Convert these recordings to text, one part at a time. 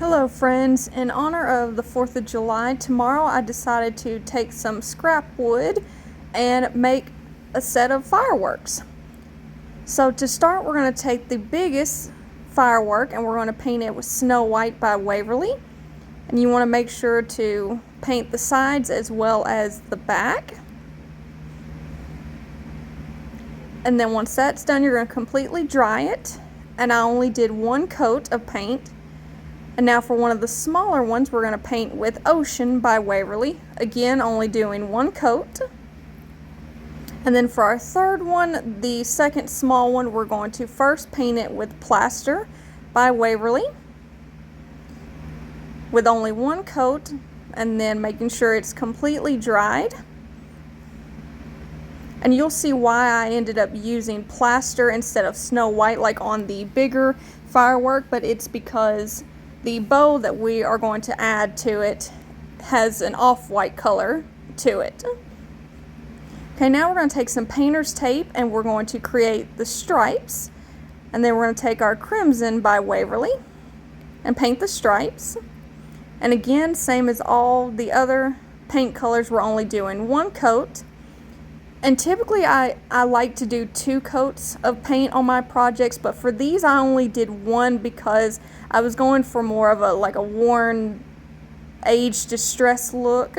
Hello friends, in honor of the 4th of July, tomorrow I decided to take some scrap wood and make a set of fireworks. So to start, we're going to take the biggest firework and we're going to paint it with Snow White by Waverly. And you want to make sure to paint the sides as well as the back. And then once that's done, you're going to completely dry it. And I only did one coat of paint. And now for one of the smaller ones, we're going to paint with Ocean by Waverly. Again, only doing one coat. And then for our third one, the second small one, we're going to first paint it with Plaster by Waverly with only one coat, and then making sure it's completely dried. And you'll see why I ended up using Plaster instead of Snow White like on the bigger firework, but it's because the bow that we are going to add to it has an off-white color to it. Okay, now we're going to take some painter's tape and we're going to create the stripes. And then we're going to take our Crimson by Waverly and paint the stripes. And again, same as all the other paint colors, we're only doing one coat. And typically I like to do 2 coats of paint on my projects, but for these I only did one because I was going for more of a worn, age distressed look.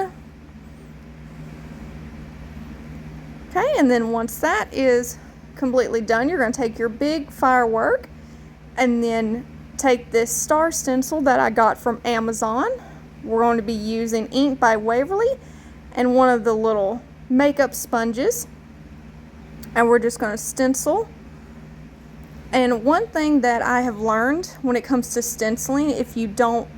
Okay, and then once that is completely done, you're going to take your big firework and then take this star stencil that I got from Amazon. We're going to be using ink by Waverly and one of the little makeup sponges, and we're just going to stencil. And one thing that I have learned when it comes to stenciling, if you don't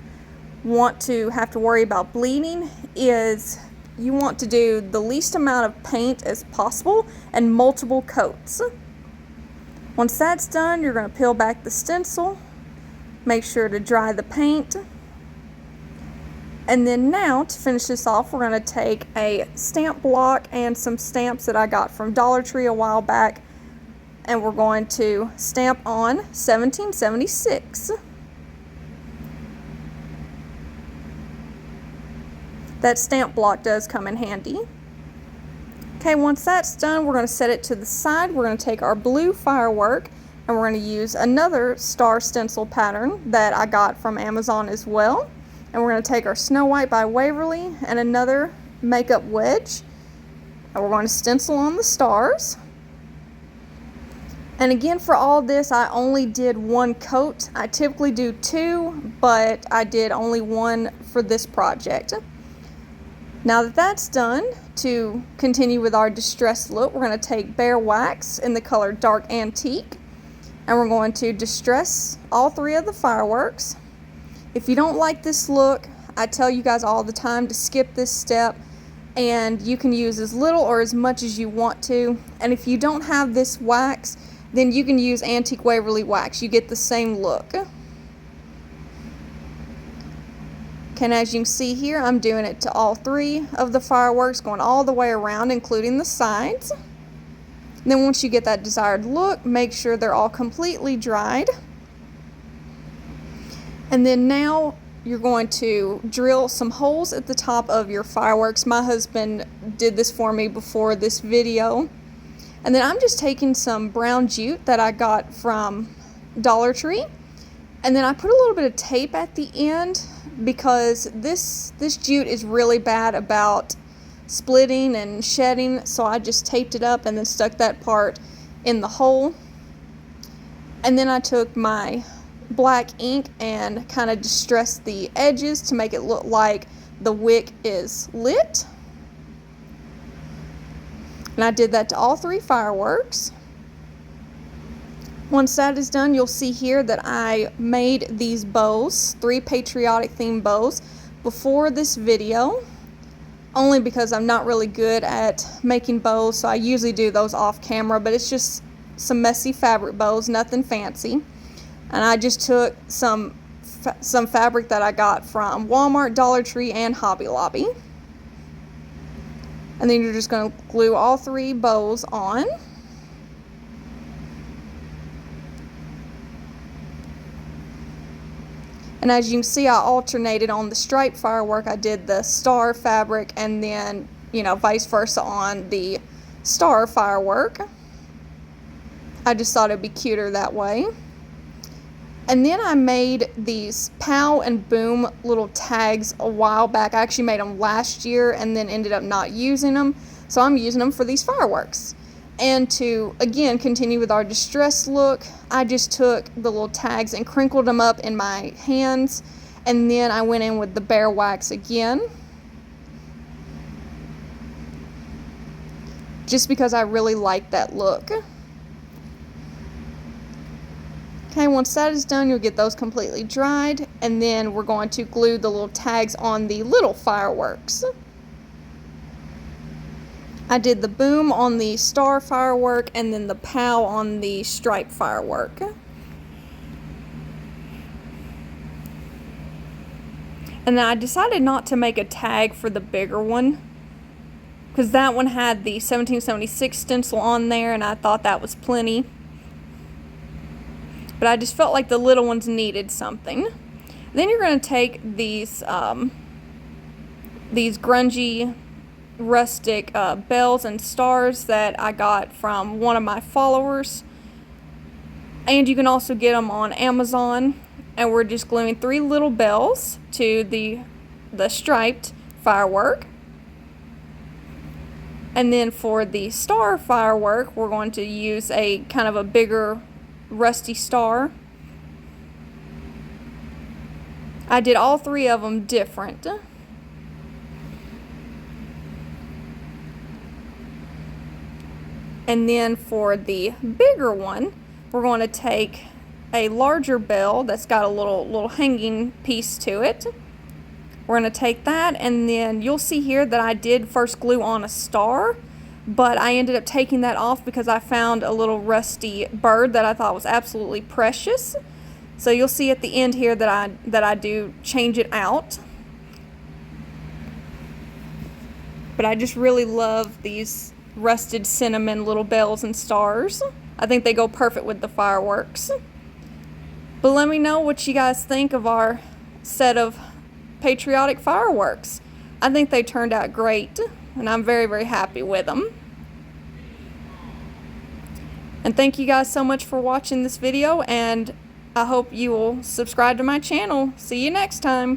want to have to worry about bleeding, is you want to do the least amount of paint as possible and multiple coats. Once that's done, you're going to peel back the stencil, make sure to dry the paint. And then now, to finish this off, we're going to take a stamp block and some stamps that I got from Dollar Tree a while back, and we're going to stamp on 1776. That stamp block does come in handy. Okay, once that's done, we're going to set it to the side. We're going to take our blue firework and we're going to use another star stencil pattern that I got from Amazon as well. And we're going to take our Snow White by Waverly and another makeup wedge. And we're going to stencil on the stars. And again, for all this, I only did one coat. I typically do 2, but I did only one for this project. Now that that's done, to continue with our distressed look, we're going to take bare wax in the color Dark Antique. And we're going to distress all 3 of the fireworks. If you don't like this look, I tell you guys all the time to skip this step, and you can use as little or as much as you want to. And if you don't have this wax, then you can use Antique Waverly wax. You get the same look. Okay, and as you can see here, I'm doing it to all 3 of the fireworks, going all the way around, including the sides. And then once you get that desired look, make sure they're all completely dried. And then now you're going to drill some holes at the top of your fireworks. My husband did this for me before this video. And then I'm just taking some brown jute that I got from Dollar Tree. And then I put a little bit of tape at the end because this jute is really bad about splitting and shedding. So I just taped it up and then stuck that part in the hole. And then I took my black ink and kind of distressed the edges to make it look like the wick is lit. And I did that to all 3 fireworks. Once that is done, you'll see here that I made these bows, 3 patriotic themed bows, before this video, only because I'm not really good at making bows, so I usually do those off camera, but it's just some messy fabric bows, nothing fancy. And I just took some fabric that I got from Walmart, Dollar Tree, and Hobby Lobby. And then you're just going to glue all 3 bows on. And as you can see, I alternated on the stripe firework. I did the star fabric and then, vice versa on the star firework. I just thought it'd be cuter that way. And then I made these pow and boom little tags a while back. I actually made them last year and then ended up not using them. So I'm using them for these fireworks. And to, again, continue with our distress look, I just took the little tags and crinkled them up in my hands. And then I went in with the bear wax again, just because I really like that look. Okay, once that is done, you'll get those completely dried, and then we're going to glue the little tags on the little fireworks. I did the boom on the star firework and then the pow on the stripe firework. And then I decided not to make a tag for the bigger one, because that one had the 1776 stencil on there and I thought that was plenty. But I just felt like the little ones needed something. Then you're going to take these grungy, rustic bells and stars that I got from one of my followers. And you can also get them on Amazon. And we're just gluing 3 little bells to the striped firework. And then for the star firework, we're going to use a kind of a bigger rusty star. I did all 3 of them different. And then for the bigger one, we're going to take a larger bell that's got a little hanging piece to it. We're going to take that, and then you'll see here that I did first glue on a star, but I ended up taking that off because I found a little rusty bird that I thought was absolutely precious. So you'll see at the end here that I do change it out. But I just really love these rusted cinnamon little bells and stars. I think they go perfect with the fireworks. But let me know what you guys think of our set of patriotic fireworks. I think they turned out great, and I'm very, very happy with them. And thank you guys so much for watching this video, and I hope you will subscribe to my channel. See you next time.